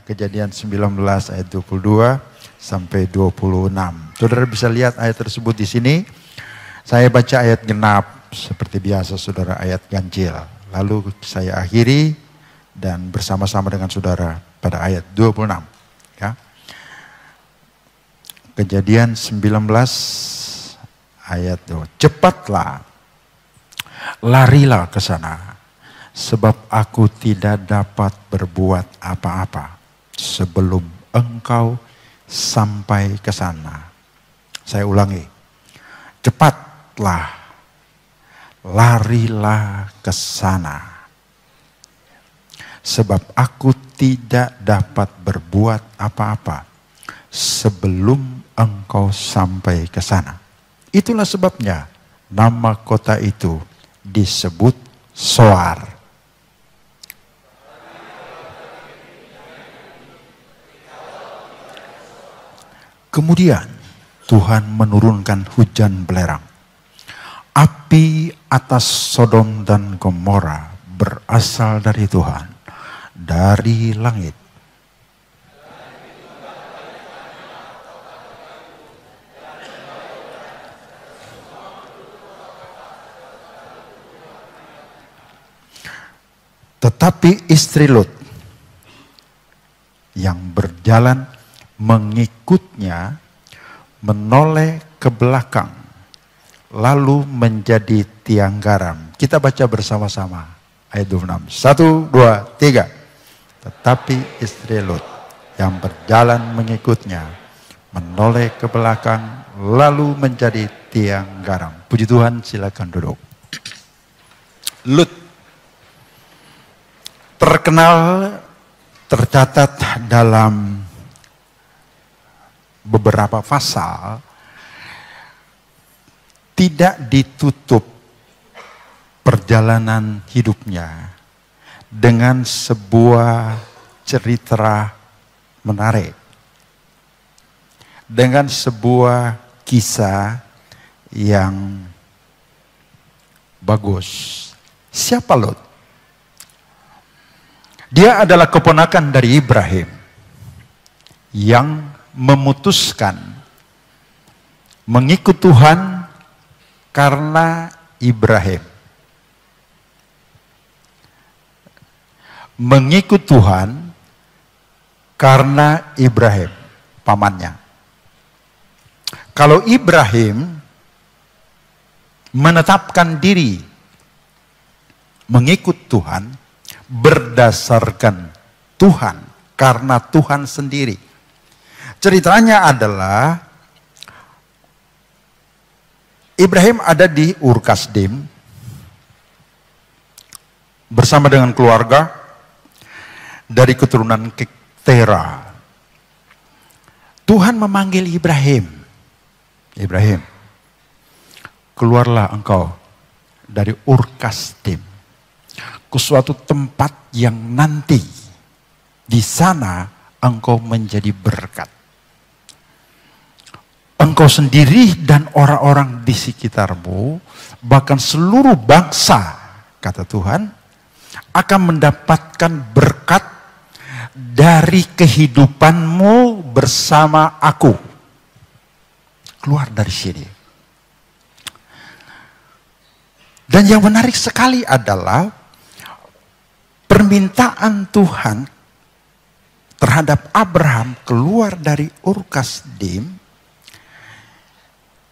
Kejadian 19 ayat 22 sampai 26. Saudara bisa lihat ayat tersebut di sini. Saya baca ayat genap seperti biasa, saudara, ayat ganjil. Lalu saya akhiri dan bersama-sama dengan saudara pada ayat 26. Ya. Kejadian 19 ayat 2. Cepatlah, larilah ke sana, sebab aku tidak dapat berbuat apa-apa sebelum engkau sampai ke sana. Saya ulangi. Cepatlah, larilah ke sana, sebab aku tidak dapat berbuat apa-apa sebelum engkau sampai ke sana. Itulah sebabnya nama kota itu disebut Soar. Kemudian Tuhan menurunkan hujan belerang. Api atas Sodom dan Gomora berasal dari Tuhan, dari langit. Tetapi istri Lut yang berjalan mengikutnya menoleh ke belakang, lalu menjadi tiang garam. Kita baca bersama-sama ayat 26. 1, 2, 3. Tetapi istri Lut yang berjalan mengikutnya menoleh ke belakang, lalu menjadi tiang garam. Puji Tuhan, silakan duduk. Lut terkenal, tercatat dalam beberapa pasal, tidak ditutup perjalanan hidupnya dengan sebuah cerita menarik, dengan sebuah kisah yang bagus. Siapa Lot? Dia adalah keponakan dari Ibrahim yang memutuskan mengikut Tuhan karena Ibrahim. Mengikut Tuhan karena Ibrahim, pamannya. Kalau Ibrahim menetapkan diri mengikut Tuhan berdasarkan Tuhan, karena Tuhan sendiri. Ceritanya adalah Ibrahim ada di Ur Kasdim bersama dengan keluarga dari keturunan Tera. Tuhan memanggil Ibrahim. Ibrahim, keluarlah engkau dari Ur Kasdim ke suatu tempat yang nanti di sana engkau menjadi berkat. Engkau sendiri dan orang-orang di sekitarmu, bahkan seluruh bangsa, kata Tuhan, akan mendapatkan berkat dari kehidupanmu bersama aku. Keluar dari sini. Dan yang menarik sekali adalah permintaan Tuhan terhadap Abraham keluar dari Ur Kasdim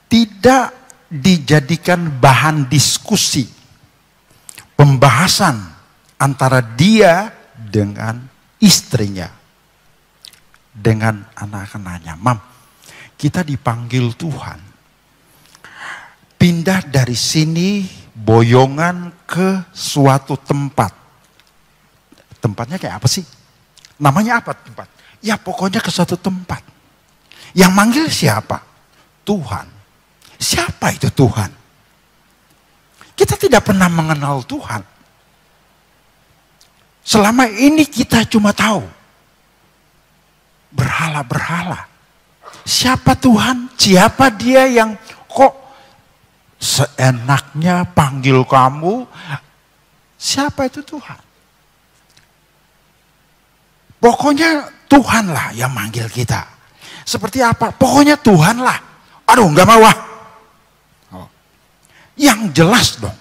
tidak dijadikan bahan diskusi, pembahasan antara dia dengan istrinya, dengan anak-anaknya. Mam, kita dipanggil Tuhan pindah dari sini boyongan ke suatu tempat. Tempatnya kayak apa sih? Namanya apa tempat? Ya pokoknya ke suatu tempat. Yang manggil siapa? Tuhan. Siapa itu Tuhan? Kita tidak pernah mengenal Tuhan. Selama ini kita cuma tahu berhala-berhala. Siapa Tuhan? Siapa dia yang kok seenaknya panggil kamu? Siapa itu Tuhan? Pokoknya Tuhanlah yang manggil kita. Seperti apa? Pokoknya Tuhanlah. Aduh, nggak mau ah. Oh. Yang jelas dong.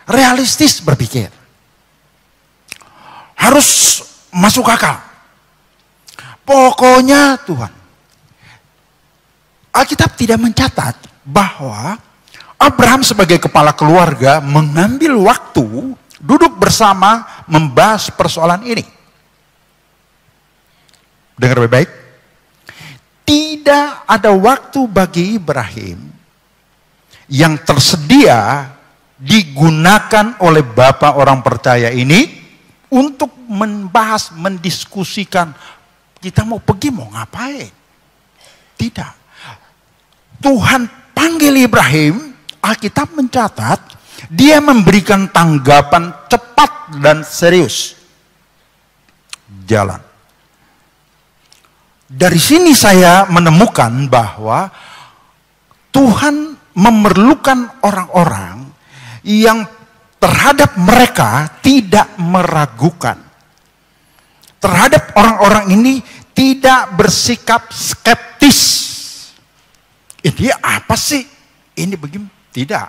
Realistis berpikir. Harus masuk akal. Pokoknya Tuhan. Alkitab tidak mencatat bahwa Abraham sebagai kepala keluarga mengambil waktu duduk bersama membahas persoalan ini. Dengar baik-baik. Tidak ada waktu bagi Ibrahim yang tersedia digunakan oleh bapak orang percaya ini untuk membahas, mendiskusikan kita mau pergi mau ngapain. Tidak. Tuhan panggil Ibrahim, Alkitab mencatat dia memberikan tanggapan cepat dan serius. Jalan. Dari sini saya menemukan bahwa Tuhan memerlukan orang-orang yang terhadap mereka tidak meragukan. Terhadap orang-orang ini tidak bersikap skeptis. Ini apa sih? Ini begini. Tidak.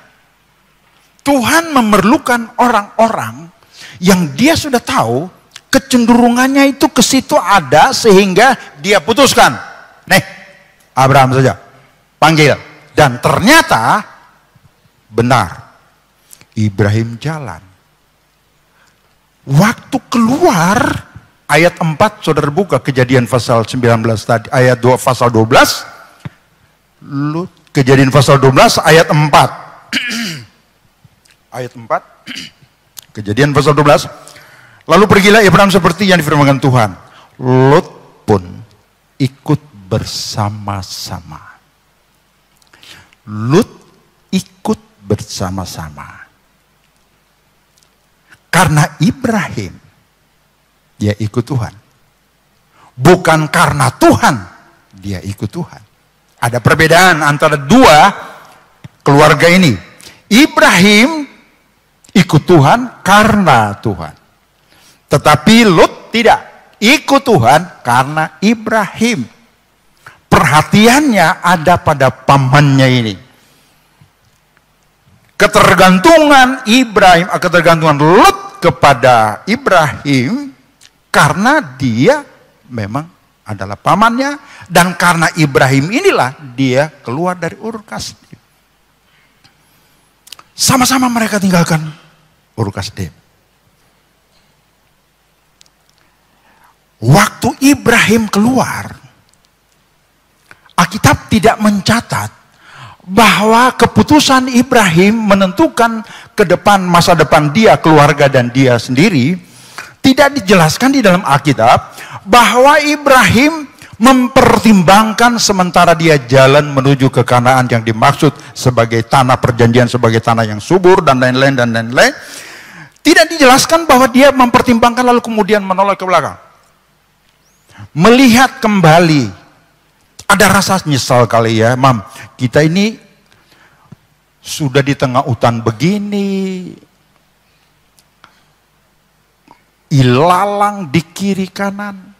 Tuhan memerlukan orang-orang yang dia sudah tahu kecenderungannya itu ke situ ada sehingga dia putuskan. Nih, Abraham saja. Panggil. Dan ternyata benar. Ibrahim jalan. Waktu keluar ayat 4 saudara buka Kejadian pasal 19 tadi, ayat 2 pasal 12. Kejadian pasal 12 ayat 4. Ayat 4. Kejadian pasal 12. Lalu pergilah Abraham seperti yang difirmankan Tuhan. Lot pun ikut bersama-sama. Lot ikut bersama-sama. Karena Ibrahim, dia ikut Tuhan. Bukan karena Tuhan, dia ikut Tuhan. Ada perbedaan antara dua keluarga ini. Ibrahim ikut Tuhan karena Tuhan. Tetapi Lot tidak. Ikut Tuhan karena Ibrahim. Perhatiannya ada pada pamannya ini. Ketergantungan Ibrahim, ketergantungan Lot kepada Ibrahim karena dia memang adalah pamannya dan karena Ibrahim inilah dia keluar dari Ur Kasdim. Sama-sama mereka tinggalkan Ur Kasdim. Waktu Ibrahim keluar, Alkitab tidak mencatat bahwa keputusan Ibrahim menentukan ke depan masa depan dia, keluarga dan dia sendiri, tidak dijelaskan di dalam Alkitab bahwa Ibrahim mempertimbangkan sementara dia jalan menuju ke Kanaan yang dimaksud sebagai tanah perjanjian, sebagai tanah yang subur dan lain-lain dan lain-lain. Tidak dijelaskan bahwa dia mempertimbangkan lalu kemudian menoleh ke belakang. Melihat kembali, ada rasa nyesal kali ya, Mam, kita ini sudah di tengah hutan begini, ilalang di kiri kanan.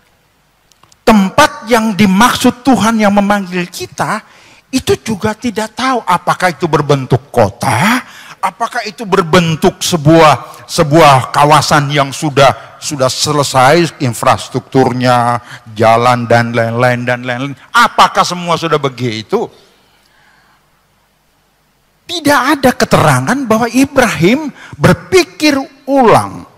Tempat yang dimaksud Tuhan yang memanggil kita, itu juga tidak tahu apakah itu berbentuk kota, apakah itu berbentuk sebuah kawasan yang sudah selesai infrastrukturnya, jalan dan lain-lain. Apakah semua sudah begitu? Tidak ada keterangan bahwa Ibrahim berpikir ulang.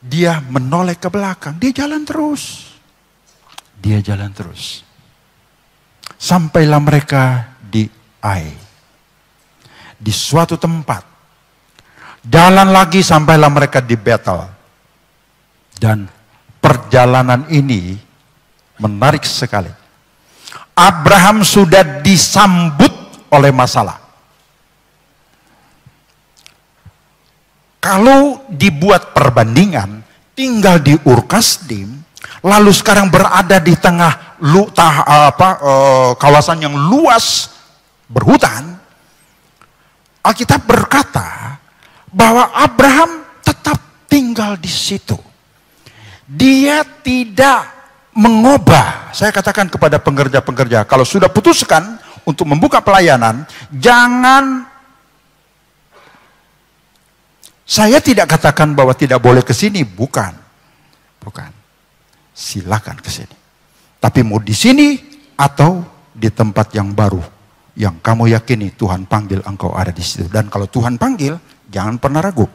Dia menoleh ke belakang, dia jalan terus. Dia jalan terus. Sampailah mereka di Ai. Di suatu tempat. Jalan lagi sampailah mereka di Betel. Dan perjalanan ini menarik sekali. Abraham sudah disambut oleh masalah. Kalau dibuat perbandingan, tinggal di Ur Kasdim, lalu sekarang berada di tengah kawasan yang luas berhutan, Alkitab berkata bahwa Abraham tetap tinggal di situ. Dia tidak mengubah. Saya katakan kepada pengerja-pengerja, kalau sudah putuskan untuk membuka pelayanan, jangan, saya tidak katakan bahwa tidak boleh ke sini, bukan. Silakan ke sini. Tapi mau di sini atau di tempat yang baru yang kamu yakini Tuhan panggil engkau ada di situ. Dan kalau Tuhan panggil, jangan pernah ragu.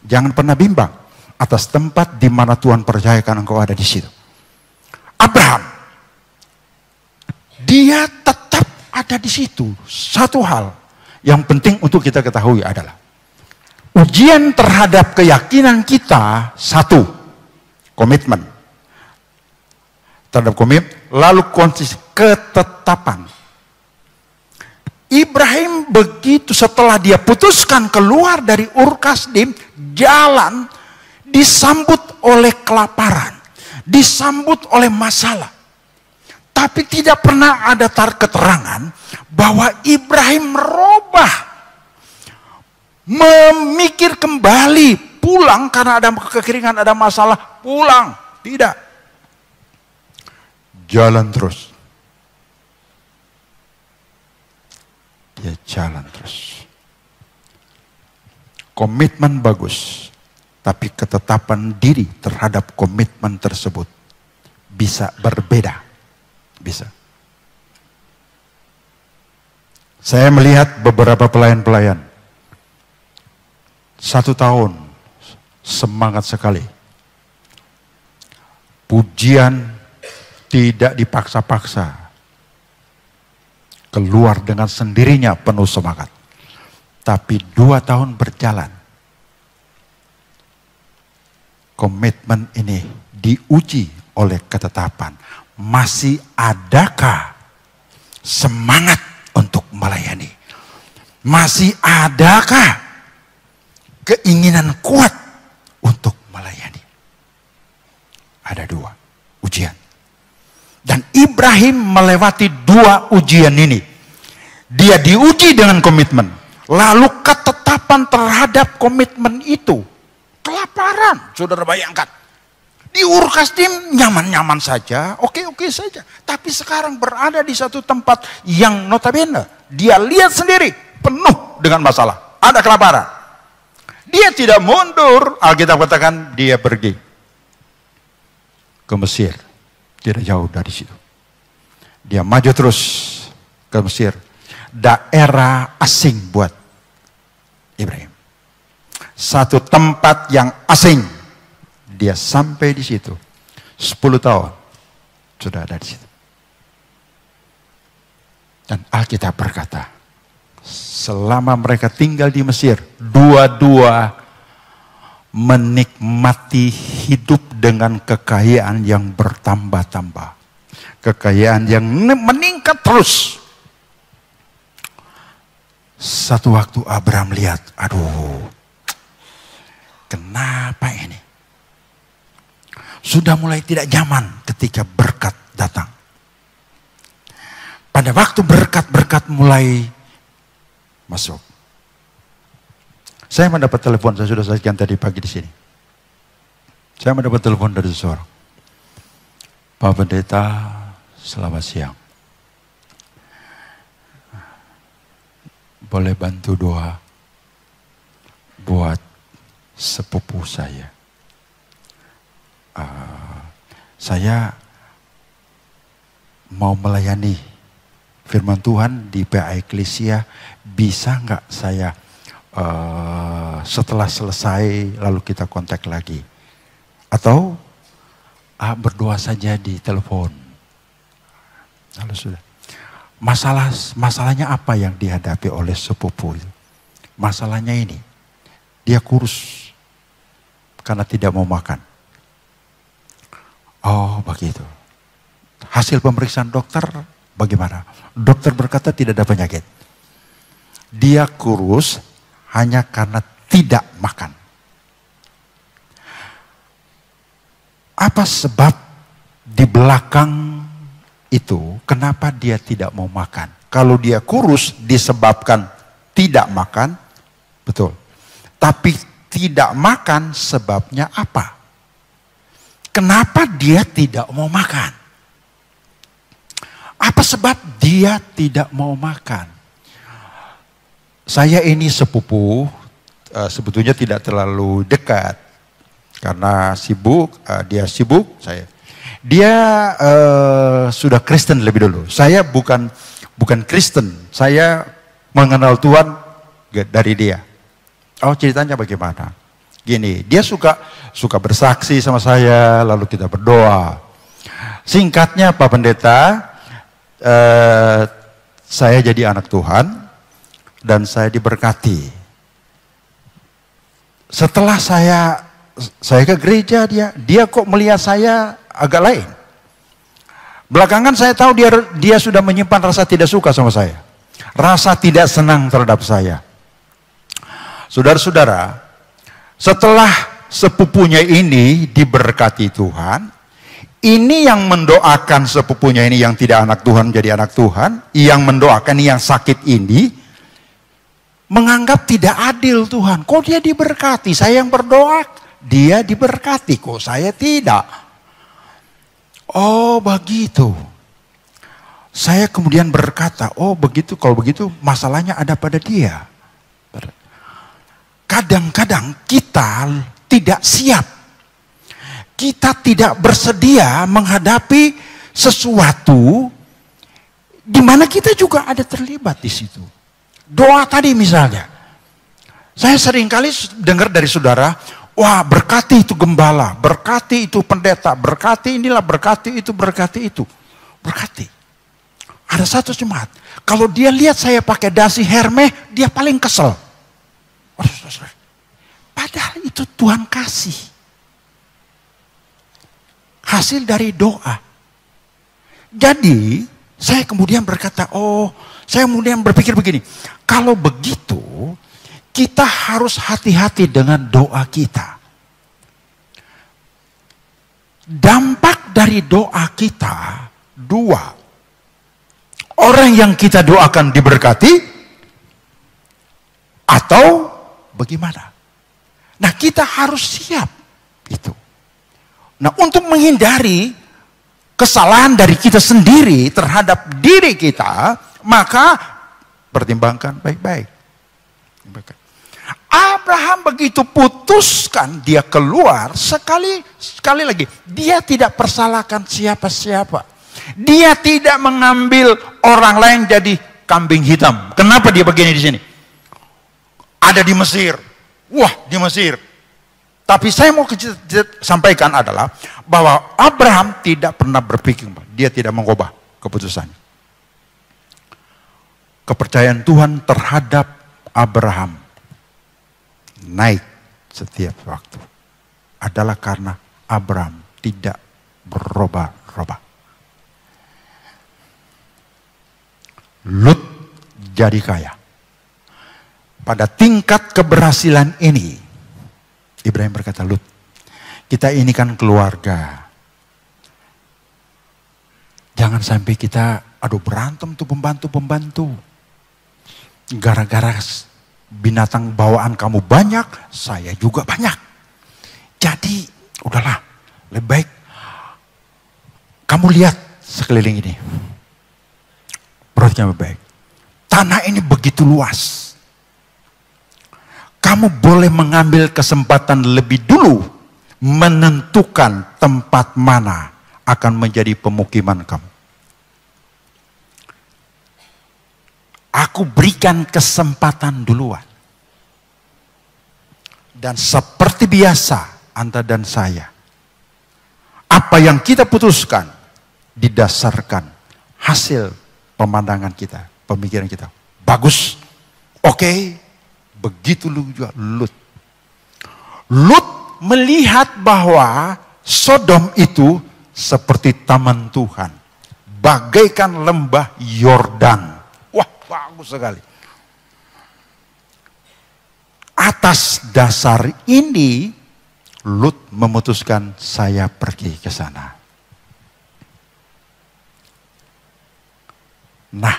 Jangan pernah bimbang atas tempat di mana Tuhan percayakan engkau ada di situ. Abraham, dia tetap ada di situ. Satu hal yang penting untuk kita ketahui adalah ujian terhadap keyakinan kita, satu, komitmen. Terhadap komitmen, lalu konsisten, ketetapan. Ibrahim begitu setelah dia putuskan keluar dari Ur Kasdim, jalan disambut oleh kelaparan, disambut oleh masalah. Tapi tidak pernah ada keterangan bahwa Ibrahim merubah, memikir kembali, pulang karena ada kekeringan, ada masalah, pulang. Tidak. Jalan terus. Dia jalan terus. Komitmen bagus, tapi ketetapan diri terhadap komitmen tersebut bisa berbeda. Bisa. Saya melihat beberapa pelayan-pelayan 1 tahun semangat sekali. Pujian tidak dipaksa-paksa. Keluar dengan sendirinya penuh semangat. Tapi 2 tahun berjalan. Komitmen ini diuji oleh ketetapan. Masih adakah semangat untuk melayani? Masih adakah keinginan kuat untuk melayani? Ada 2 ujian. Dan Ibrahim melewati 2 ujian ini. Dia diuji dengan komitmen. Lalu ketetapan terhadap komitmen itu. Kelaparan, saudara bayangkan. Di Ur Kasdim nyaman-nyaman saja, oke-oke saja. Tapi sekarang berada di satu tempat yang notabene dia lihat sendiri penuh dengan masalah. Ada kelaparan. Dia tidak mundur. Alkitab katakan dia pergi ke Mesir. Tidak jauh dari situ. Dia maju terus ke Mesir. Daerah asing buat Ibrahim. Satu tempat yang asing. Dia sampai di situ. 10 tahun sudah ada di situ. Dan Alkitab berkata, selama mereka tinggal di Mesir, dua-dua menikmati hidup dengan kekayaan yang bertambah-tambah. Kekayaan yang meningkat terus. Satu waktu Abraham lihat, aduh, kenapa ini? Sudah mulai tidak nyaman ketika berkat datang. Pada waktu berkat-berkat mulai masuk. Saya mendapat telepon, saya sudah sajikan tadi pagi di sini. Saya mendapat telepon dari seseorang. Pak Pendeta, selamat siang. Boleh bantu doa buat sepupu saya. Saya mau melayani firman Tuhan di PA Eklesia. Bisa nggak saya setelah selesai lalu kita kontak lagi? Atau berdoa saja di telepon? Lalu sudah. Masalahnya apa yang dihadapi oleh sepupu itu? Masalahnya ini, dia kurus karena tidak mau makan. Oh begitu. Hasil pemeriksaan dokter bagaimana? Dokter berkata tidak ada penyakit. Dia kurus hanya karena tidak makan. Apa sebab di belakang itu kenapa dia tidak mau makan? Kalau dia kurus disebabkan tidak makan, betul. Tapi tidak makan sebabnya apa? Kenapa dia tidak mau makan? Apa sebab dia tidak mau makan? Saya ini sepupu, sebetulnya tidak terlalu dekat. Karena sibuk, dia sibuk, saya. Dia sudah Kristen lebih dulu. Saya bukan Kristen, saya mengenal Tuhan dari dia. Oh, ceritanya bagaimana? Gini, dia suka bersaksi sama saya, lalu kita berdoa. Singkatnya Pak Pendeta, saya jadi anak Tuhan dan saya diberkati. Setelah saya ke gereja, dia kok melihat saya agak lain. Belakangan saya tahu dia sudah menyimpan rasa tidak suka sama saya. Rasa tidak senang terhadap saya. Saudara-saudara, setelah sepupunya ini diberkati Tuhan, ini yang mendoakan sepupunya ini yang tidak anak Tuhan jadi anak Tuhan, yang mendoakan yang sakit ini, menganggap tidak adil Tuhan. Kok dia diberkati? Saya yang berdoa, dia diberkati, kok saya tidak? Oh begitu. Saya kemudian berkata, oh begitu, kalau begitu masalahnya ada pada dia. Kadang-kadang kita tidak siap. Kita tidak bersedia menghadapi sesuatu di mana kita juga ada terlibat di situ. Doa tadi misalnya. Saya seringkali dengar dari saudara, wah berkati itu gembala, berkati itu pendeta, berkati inilah, berkati itu, berkati itu. Berkati. Ada satu jemaat, kalau dia lihat saya pakai dasi Hermes, dia paling kesel. Padahal itu Tuhan kasih. Hasil dari doa. Jadi, saya kemudian berkata, saya kemudian berpikir begini. Kalau begitu, kita harus hati-hati dengan doa kita. Dampak dari doa kita, dua. Orang yang kita doakan diberkati, atau bagaimana? Nah, kita harus siap itu. Nah, untuk menghindari kesalahan dari kita sendiri terhadap diri kita, maka pertimbangkan baik-baik. Abraham begitu putuskan dia keluar, sekali lagi dia tidak persalahkan siapa-siapa. Dia tidak mengambil orang lain jadi kambing hitam. Kenapa dia begini di sini? Ada di Mesir. Wah, di Mesir. Tapi saya mau sampaikan adalah bahwa Abraham tidak pernah berpikir, dia tidak mengubah keputusannya. Kepercayaan Tuhan terhadap Abraham naik setiap waktu adalah karena Abraham tidak berubah-ubah. Lut jadi kaya. Pada tingkat keberhasilan ini, Ibrahim berkata, Lut, kita ini kan keluarga. Jangan sampai kita, berantem tuh pembantu-pembantu. Gara-gara binatang bawaan kamu banyak, saya juga banyak. Jadi, udahlah, lebih baik kamu lihat sekeliling ini. Perhatikan baik. Tanah ini begitu luas. Kamu boleh mengambil kesempatan lebih dulu menentukan tempat mana akan menjadi pemukiman kamu. Aku berikan kesempatan duluan. Dan seperti biasa Anda dan saya, apa yang kita putuskan didasarkan hasil pemandangan kita, pemikiran kita. Bagus, oke. Begitu juga Lut. Lut melihat bahwa Sodom itu seperti taman Tuhan. Bagaikan lembah Yordan. Wah, bagus sekali. Atas dasar ini, Lut memutuskan saya pergi ke sana. Nah,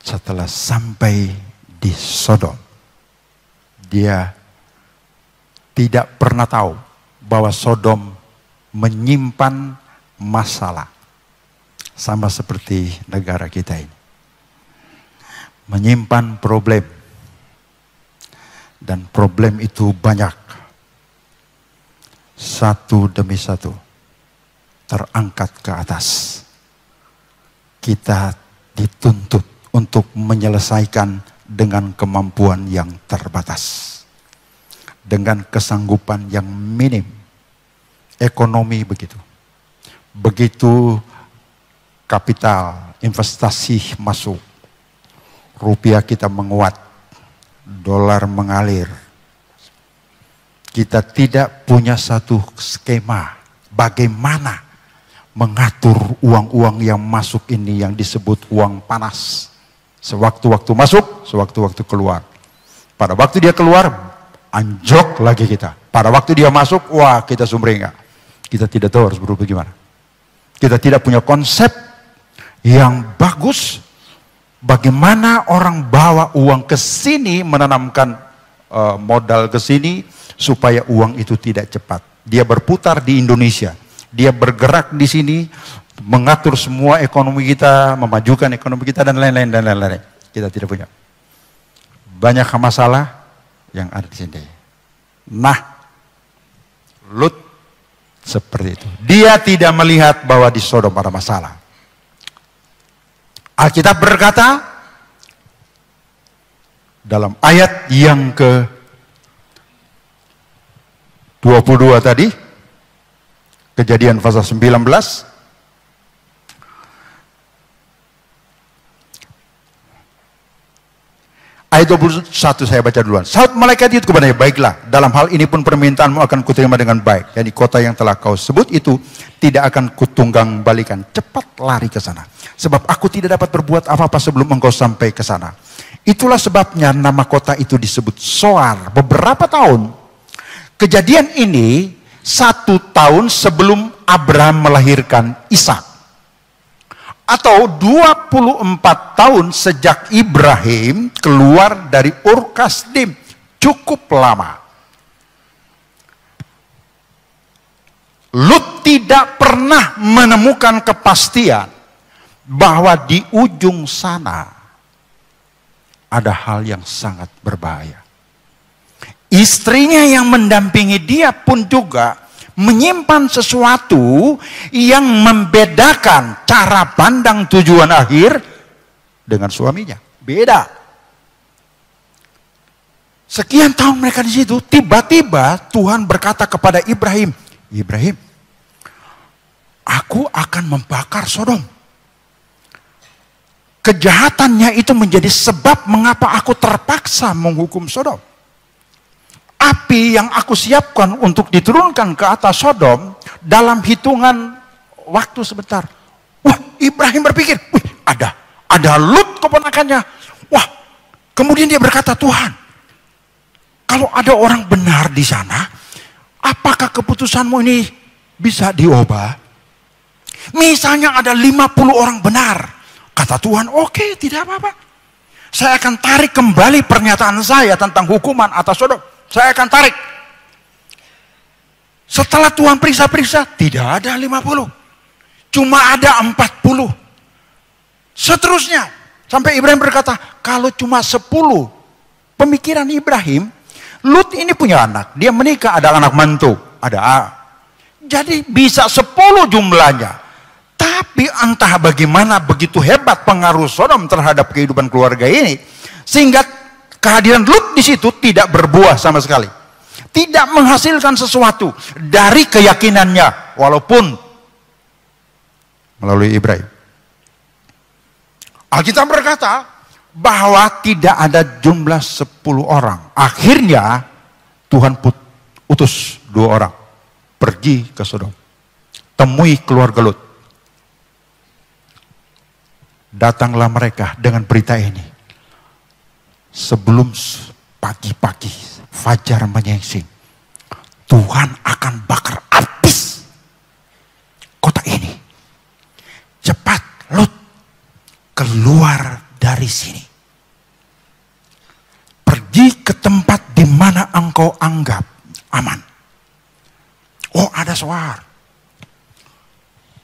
setelah sampai di Sodom, dia tidak pernah tahu bahwa Sodom menyimpan masalah. Sama seperti negara kita ini. Menyimpan problem. Dan problem itu banyak. Satu demi satu. Terangkat ke atas. Kita dituntut untuk menyelesaikan dengan kemampuan yang terbatas. Dengan kesanggupan yang minim. Ekonomi begitu. Begitu kapital, investasi masuk. Rupiah kita menguat. Dolar mengalir. Kita tidak punya satu skema. Bagaimana mengatur uang-uang yang masuk ini yang disebut uang panas. Sewaktu-waktu masuk, sewaktu-waktu keluar. Pada waktu dia keluar, anjlok lagi kita. Pada waktu dia masuk, wah kita sumringah. Kita tidak tahu harus berubah gimana. Kita tidak punya konsep yang bagus. Bagaimana orang bawa uang ke sini, menanamkan modal ke sini, supaya uang itu tidak cepat. Dia berputar di Indonesia. Dia bergerak di sini, mengatur semua ekonomi kita, memajukan ekonomi kita, dan lain-lain, dan lain-lain. Kita tidak punya. Banyak masalah yang ada di sini. Nah, Lut seperti itu. Dia tidak melihat bahwa di Sodom ada masalah. Alkitab berkata dalam ayat yang ke-22 tadi, Kejadian pasal 19, ayat 21 saya baca duluan. Saud malaikat itu kepadanya, baiklah, dalam hal ini pun permintaanmu akan kuterima dengan baik. Jadi kota yang telah kau sebut itu tidak akan kutunggang balikan. Cepat lari ke sana. Sebab aku tidak dapat berbuat apa-apa sebelum engkau sampai ke sana. Itulah sebabnya nama kota itu disebut Soar. Beberapa tahun. Kejadian ini 1 tahun sebelum Abraham melahirkan Ishak. Atau 24 tahun sejak Ibrahim keluar dari Ur Kasdim. Cukup lama. Lut tidak pernah menemukan kepastian bahwa di ujung sana ada hal yang sangat berbahaya. Istrinya yang mendampingi dia pun juga menyimpan sesuatu yang membedakan cara pandang tujuan akhir dengan suaminya. Beda. Sekian tahun mereka di situ, tiba-tiba Tuhan berkata kepada Ibrahim, Ibrahim, aku akan membakar Sodom. Kejahatannya itu menjadi sebab mengapa aku terpaksa menghukum Sodom. Api yang aku siapkan untuk diturunkan ke atas Sodom dalam hitungan waktu sebentar. Wah, Ibrahim berpikir, wih, ada Lut keponakannya. Wah, kemudian dia berkata, Tuhan, kalau ada orang benar di sana, apakah keputusanmu ini bisa diubah? Misalnya ada 50 orang benar. Kata Tuhan, oke, tidak apa-apa. Saya akan tarik kembali pernyataan saya tentang hukuman atas Sodom. Saya akan tarik. Setelah Tuhan periksa-periksa, tidak ada 50. Cuma ada 40. Seterusnya, sampai Ibrahim berkata, kalau cuma 10, pemikiran Ibrahim, Lut ini punya anak. Dia menikah, ada anak mantu. Ada A. Jadi bisa 10 jumlahnya. Tapi entah bagaimana begitu hebat pengaruh Sodom terhadap kehidupan keluarga ini. Sehingga kehadiran Lut di situ tidak berbuah sama sekali. Tidak menghasilkan sesuatu dari keyakinannya. Walaupun melalui Ibrahim. Alkitab berkata bahwa tidak ada jumlah 10 orang. Akhirnya Tuhan utus 2 orang. Pergi ke Sodom. Temui keluarga Lut. Datanglah mereka dengan berita ini. Sebelum pagi-pagi fajar menyingsing, Tuhan akan bakar habis kota ini. Cepat Lut, keluar dari sini. Pergi ke tempat di mana engkau anggap aman. ada suara.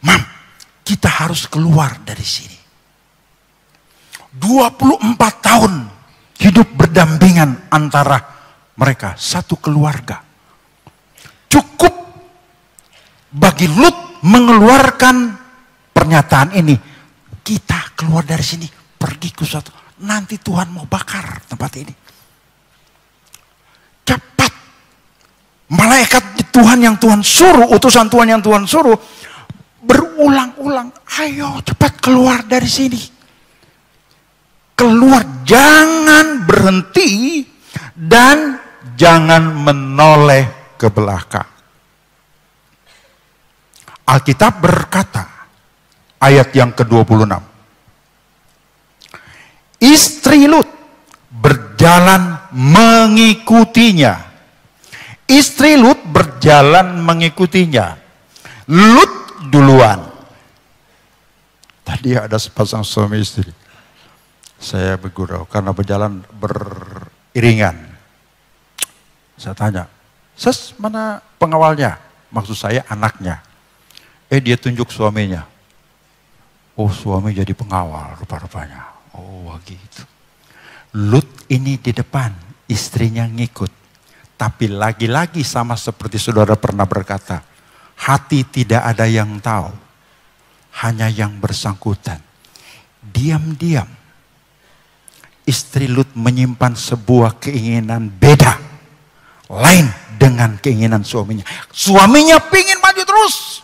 Mam, kita harus keluar dari sini. 24 tahun hidup berdampingan antara mereka, satu keluarga. Cukup bagi Lut mengeluarkan pernyataan ini. Kita keluar dari sini, pergi ke suatu. Nanti Tuhan mau bakar tempat ini. Cepat. Malaikat Tuhan yang Tuhan suruh, utusan Tuhan yang Tuhan suruh, berulang-ulang. Ayo cepat keluar dari sini. Keluar, jangan berhenti dan jangan menoleh ke belakang. Alkitab berkata, ayat yang ke-26. Istri Lut berjalan mengikutinya. Istri Lut berjalan mengikutinya. Lut duluan. Tadi ada sepasang suami istri. Saya bergurau karena berjalan beriringan. Saya tanya, "Ses, mana pengawalnya?" Maksud saya anaknya. Dia tunjuk suaminya. Oh, suami jadi pengawal rupa-rupanya. Oh, gitu. Lut ini di depan, istrinya ngikut. Tapi lagi-lagi sama seperti saudara pernah berkata, hati tidak ada yang tahu, hanya yang bersangkutan. Diam-diam, istri Lut menyimpan sebuah keinginan beda, lain dengan keinginan suaminya. Suaminya pingin maju terus.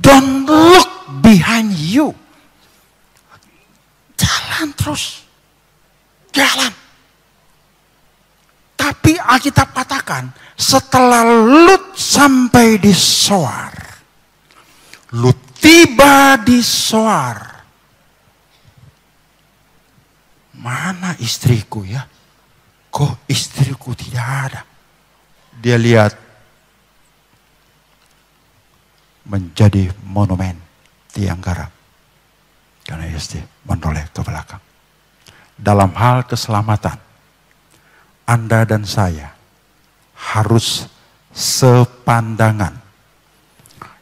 Don't look behind you. Jalan terus. Jalan. Tapi Alkitab katakan, setelah Lut sampai di Soar, Lut tiba di Soar. Mana istriku ya? Kok istriku tidak ada? Dia lihat menjadi monumen tiang garam. Karena istri menoleh ke belakang. Dalam hal keselamatan, Anda dan saya harus sepandangan.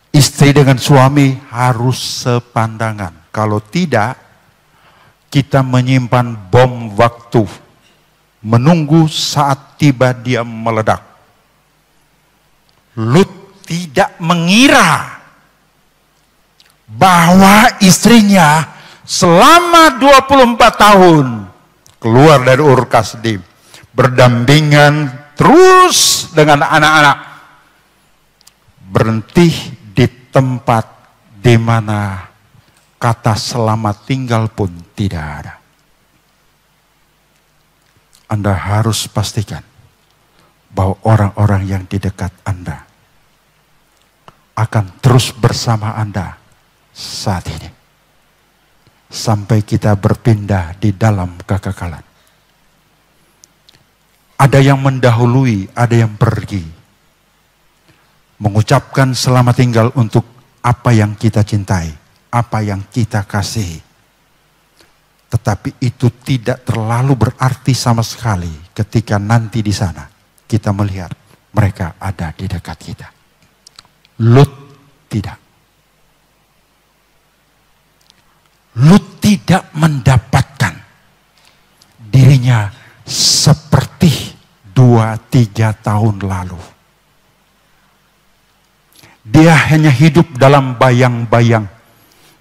Istri dengan suami harus sepandangan. Kalau tidak, kita menyimpan bom waktu. Menunggu saat tiba dia meledak. Lut tidak mengira bahwa istrinya selama 24 tahun keluar dari Ur Kasdim, berdampingan terus dengan anak-anak, berhenti di tempat di mana kata selamat tinggal pun tidak ada. Anda harus pastikan bahwa orang-orang yang di dekat Anda akan terus bersama Anda saat ini. Sampai kita berpindah di dalam kekekalan. Ada yang mendahului, ada yang pergi. Mengucapkan selamat tinggal untuk apa yang kita cintai, apa yang kita kasihi. Tetapi itu tidak terlalu berarti sama sekali ketika nanti di sana kita melihat mereka ada di dekat kita. Lut tidak. Lut tidak mendapatkan dirinya seperti 2-3 tahun lalu. Dia hanya hidup dalam bayang-bayang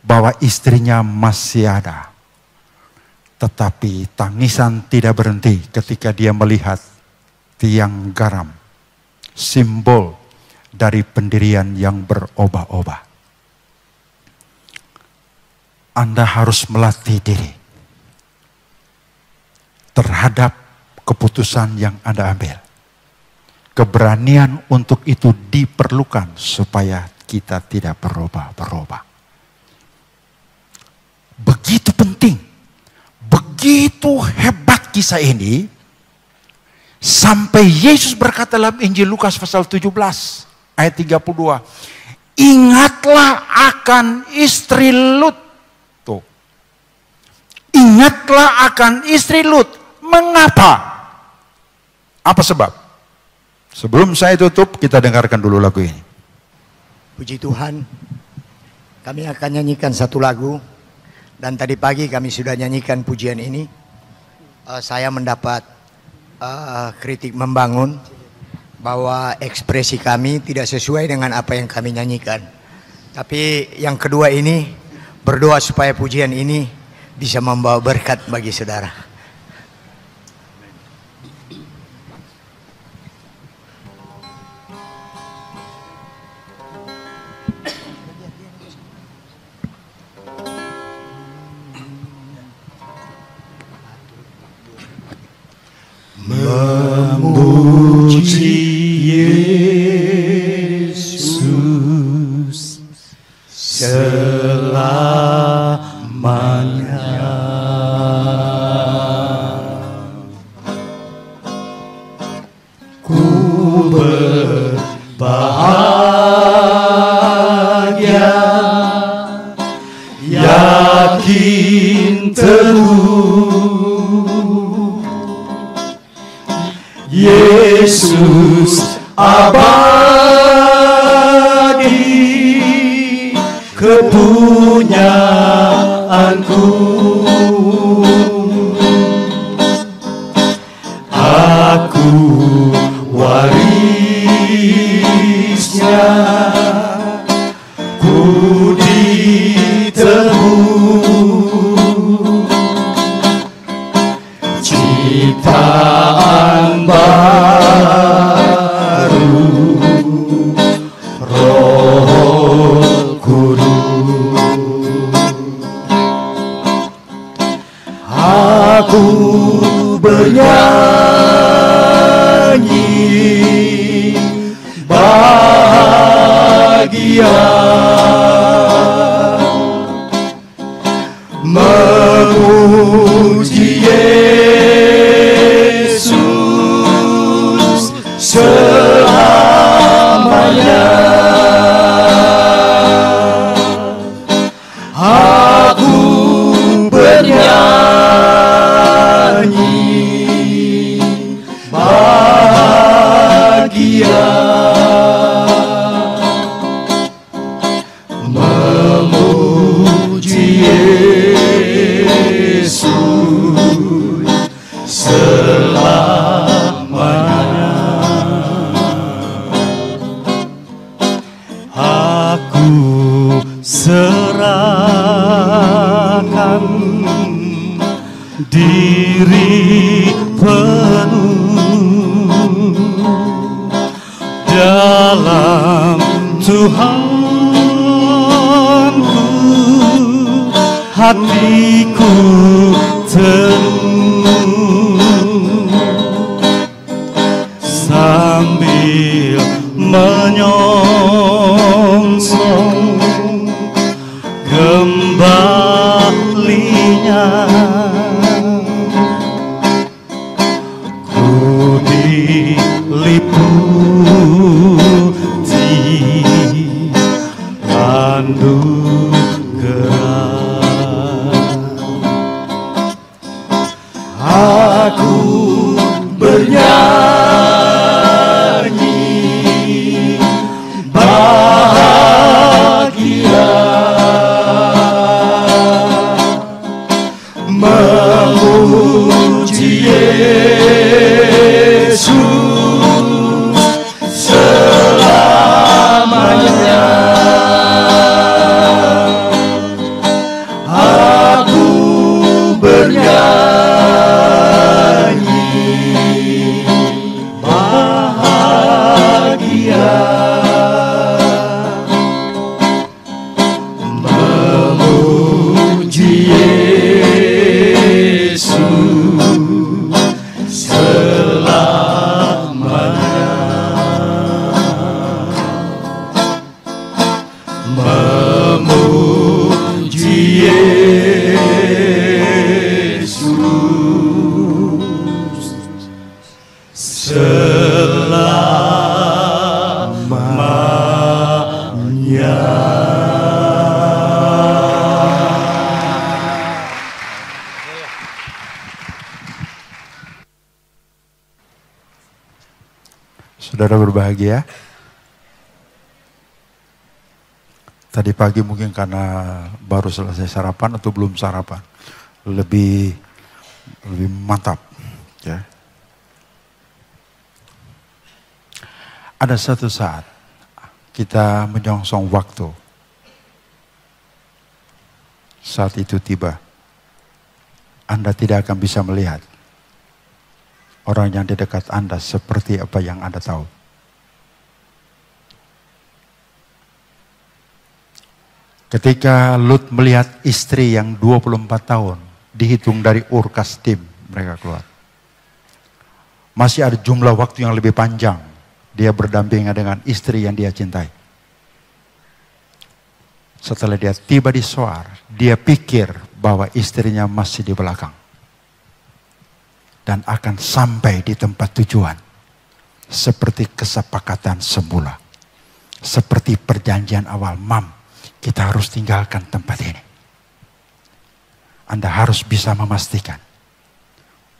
bahwa istrinya masih ada. Tetapi tangisan tidak berhenti ketika dia melihat tiang garam, simbol dari pendirian yang berubah-ubah. Anda harus melatih diri terhadap keputusan yang Anda ambil. Keberanian untuk itu diperlukan supaya kita tidak berubah-ubah. Begitu penting, begitu hebat kisah ini, sampai Yesus berkata dalam Injil Lukas pasal 17 ayat 32, ingatlah akan istri Lut. Tuh. Ingatlah akan istri Lut. Mengapa? Apa sebab? Sebelum saya tutup, kita dengarkan dulu lagu ini. Puji Tuhan, kami akan nyanyikan satu lagu. Dan tadi pagi kami sudah nyanyikan pujian ini. Saya mendapat kritik membangun bahwa ekspresi kami tidak sesuai dengan apa yang kami nyanyikan. Tapi yang kedua ini, berdoa supaya pujian ini bisa membawa berkat bagi saudara. Memuji Yesus selamanya. Ku berbahagia, yakin teguh, Yesus abadi kepunyaanku. Aku warisnya, ku ditebus, ciptaan baru, Roh Kudus. Aku bernyanyi bahagia, memuji Yesus selamanya. Aku bernyanyi bahagia, memuji Yesus selamanya. Aku serahkan diri penuh dalam Tuhanku, hatiku teduh sambil menyongsong kembalinya. Ku diliputi anugerah. Aku bernyanyi bahagia, memuji Yesus selamanya. Aku bernyanyi bahagia, memuji Yesus selamanya. Memuji Yesus Saudara berbahagia. Tadi pagi mungkin karena baru selesai sarapan atau belum sarapan. Lebih mantap. Ya. Ada satu saat kita menyongsong waktu. Saat itu tiba. Anda tidak akan bisa melihat orang yang di dekat Anda seperti apa yang Anda tahu. Ketika Lut melihat istri yang 24 tahun, dihitung dari Ur Kasdim mereka keluar. Masih ada jumlah waktu yang lebih panjang. Dia berdampingan dengan istri yang dia cintai. Setelah dia tiba di Soar, dia pikir bahwa istrinya masih di belakang. Dan akan sampai di tempat tujuan. Seperti kesepakatan semula. Seperti perjanjian awal, Mam, kita harus tinggalkan tempat ini. Anda harus bisa memastikan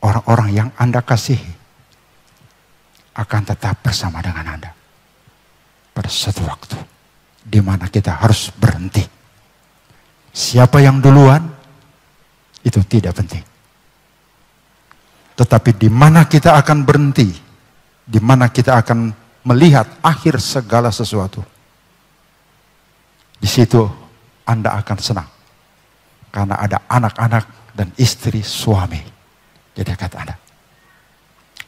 orang-orang yang Anda kasihi akan tetap bersama dengan Anda. Pada suatu waktu di mana kita harus berhenti. Siapa yang duluan itu tidak penting. Tetapi di mana kita akan berhenti, di mana kita akan melihat akhir segala sesuatu, di situ Anda akan senang. Karena ada anak-anak dan istri suami di dekat Anda.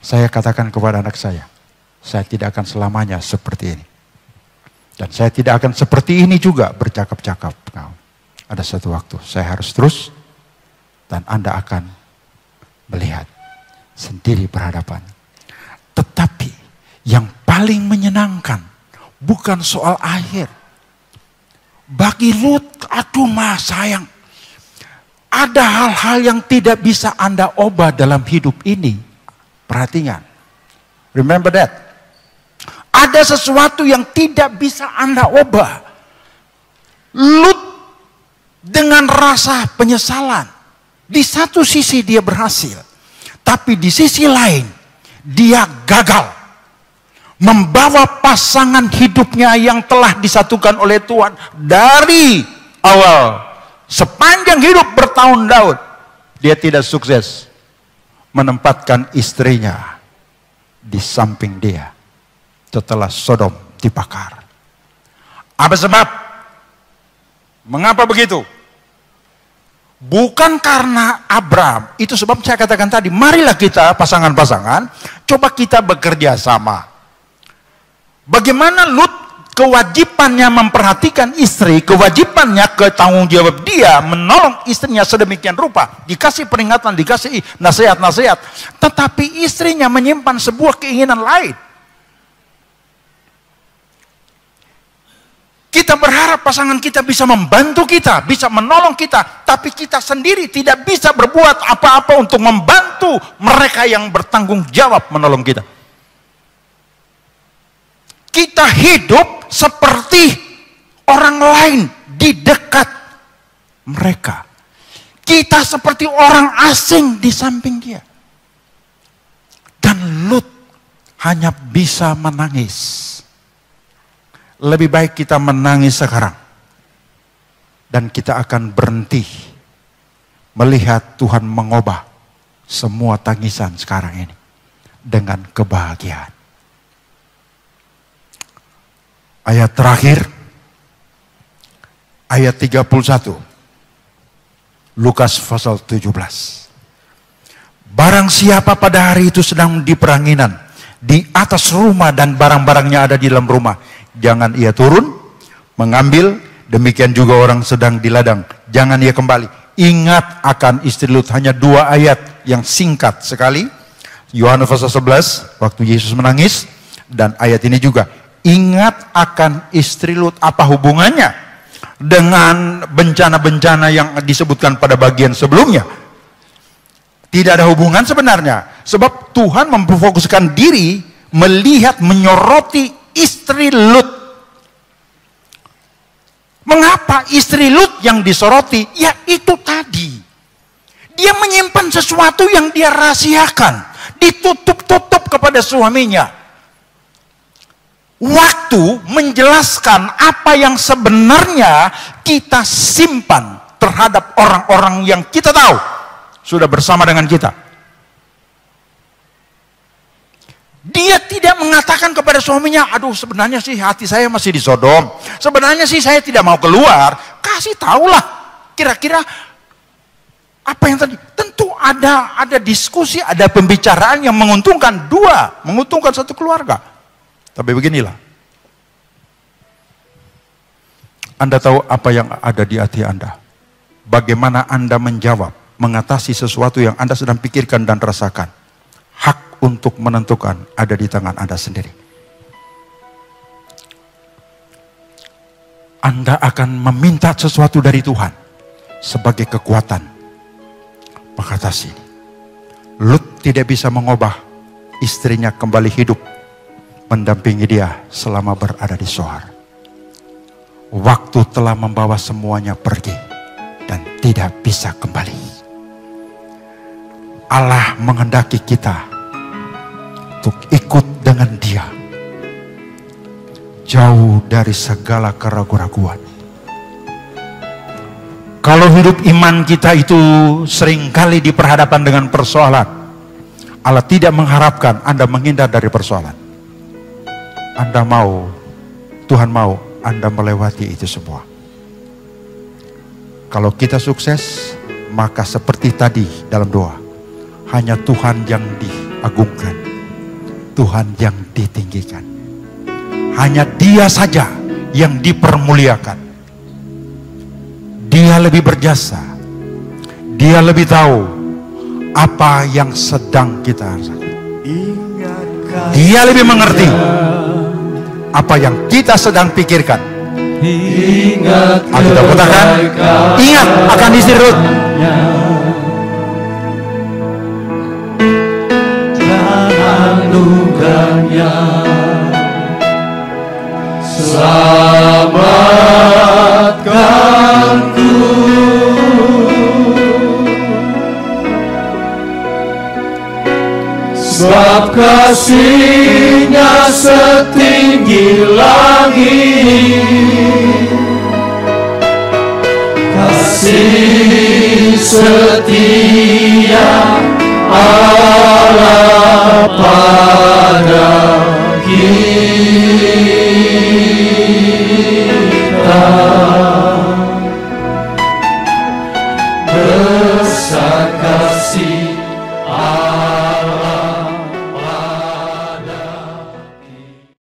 Saya katakan kepada anak saya tidak akan selamanya seperti ini. Dan saya tidak akan seperti ini juga bercakap-cakap. Ada satu waktu saya harus terus, dan Anda akan melihat sendiri berhadapan. Tetapi yang paling menyenangkan bukan soal akhir. Bagi Lut, aduh mas sayang, ada hal-hal yang tidak bisa Anda ubah dalam hidup ini. Perhatikan, remember that. Ada sesuatu yang tidak bisa Anda ubah. Lut dengan rasa penyesalan. Di satu sisi dia berhasil, tapi di sisi lain dia gagal membawa pasangan hidupnya yang telah disatukan oleh Tuhan dari awal. Sepanjang hidup bertahun-tahun dia tidak sukses menempatkan istrinya di samping dia setelah Sodom dibakar. Apa sebab? Mengapa begitu? Bukan karena Abraham. Itu sebab saya katakan tadi, marilah kita pasangan-pasangan coba kita bekerja sama. Bagaimana Lut kewajibannya memperhatikan istri, kewajibannya tanggung jawab dia menolong istrinya sedemikian rupa, dikasih peringatan, dikasih nasihat-nasihat, tetapi istrinya menyimpan sebuah keinginan lain. Kita berharap pasangan kita bisa membantu kita, bisa menolong kita, tapi kita sendiri tidak bisa berbuat apa-apa untuk membantu mereka yang bertanggung jawab menolong kita. Kita hidup seperti orang lain di dekat mereka. Kita seperti orang asing di samping dia. Dan Lut hanya bisa menangis. Lebih baik kita menangis sekarang. Dan kita akan berhenti melihat Tuhan mengubah semua tangisan sekarang ini dengan kebahagiaan. Ayat terakhir, ayat 31, Lukas pasal 17. Barang siapa pada hari itu sedang di peranginan, di atas rumah dan barang-barangnya ada di dalam rumah, jangan ia turun, mengambil, demikian juga orang sedang di ladang, jangan ia kembali. Ingat akan istri Lut, hanya 2 ayat yang singkat sekali. Yohanes pasal 11, waktu Yesus menangis, dan ayat ini juga. Ingat akan istri Lut. Apa hubungannya dengan bencana-bencana yang disebutkan pada bagian sebelumnya? Tidak ada hubungan sebenarnya. Sebab Tuhan memfokuskan diri melihat, menyoroti istri Lut. Mengapa istri Lut yang disoroti? Ya itu tadi. Dia menyimpan sesuatu yang dia rahasiakan. Ditutup-tutup kepada suaminya. waktu menjelaskan apa yang sebenarnya kita simpan terhadap orang-orang yang kita tahu sudah bersama dengan kita. Dia tidak mengatakan kepada suaminya, aduh sebenarnya sih hati saya masih di Sodom, sebenarnya sih saya tidak mau keluar. Kasih tahulah kira-kira apa yang tadi. Tentu ada diskusi, ada pembicaraan yang menguntungkan menguntungkan satu keluarga. Tapi beginilah, Anda tahu apa yang ada di hati Anda. Bagaimana Anda menjawab, mengatasi sesuatu yang Anda sedang pikirkan dan rasakan. Hak untuk menentukan ada di tangan Anda sendiri. Anda akan meminta sesuatu dari Tuhan sebagai kekuatan mengatasi. Lut tidak bisa mengubah istrinya kembali hidup, mendampingi dia selama berada di Zoar. Waktu telah membawa semuanya pergi dan tidak bisa kembali. Allah menghendaki kita untuk ikut dengan dia, jauh dari segala keraguan-raguan. Kalau hidup iman kita itu seringkali diperhadapkan dengan persoalan, Allah tidak mengharapkan Anda menghindar dari persoalan. Tuhan mau Anda melewati itu semua. Kalau kita sukses, maka seperti tadi dalam doa, hanya Tuhan yang diagungkan, Tuhan yang ditinggikan. Hanya Dia saja yang dipermuliakan. Dia lebih berjasa. Dia lebih tahu apa yang sedang kita rasakan. Dia lebih mengerti apa yang kita sedang pikirkan. Alkitab katakan, ingat akan istri Rut. Anugerahnya selamatkanku, sebab kasih-Nya setinggi langit, kasih setia Allah pada kita.